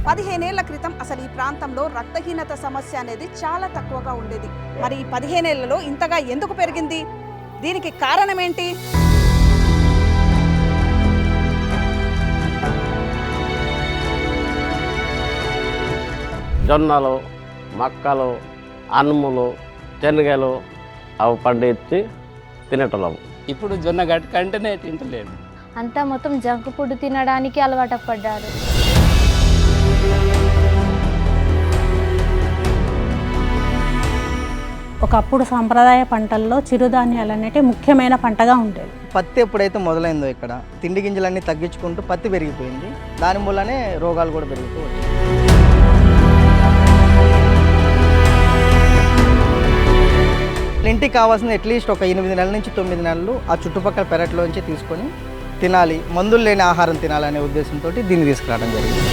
15 ఏళ్ల క్రితం అసలు ఈ ప్రాంతంలో రక్తహీనత సమస్య అనేది చాలా తక్కువగా ఉండేది. మరి ఈ 15 ఏళ్లలో ఇంతగా ఎందుకు పెరిగింది? దీనికి కారణం ఏంటి? జొన్నలు, మక్కలు, అనుములు, శనగలు అవి పండించి తినేటోళ్ళము. ఇప్పుడు జొన్న గట్టు కంటేనే తింటలేదు. అంతా మొత్తం జంక్ ఫుడ్ తినడానికి అలవాటు పడ్డారు. ఒకప్పుడు సాంప్రదాయ పంటల్లో చిరుధాన్యాలు అనేవి ముఖ్యమైన పంటగా ఉండేది. పత్తి ఎప్పుడైతే మొదలైందో ఇక్కడ తిండి గింజలన్నీ తగ్గించుకుంటూ పత్తి పెరిగిపోయింది. దాని మూలనే రోగాలు కూడా పెరుగుతూ వచ్చాయి. ఇంటికి కావాల్సిన అట్లీస్ట్ ఒక 8 నెలల నుంచి 9 నెలలు ఆ చుట్టుపక్కల పెరట్లోంచి తీసుకొని తినాలి, మందులు లేని ఆహారం తినాలనే ఉద్దేశంతో దీన్ని తీసుకురావడం జరిగింది.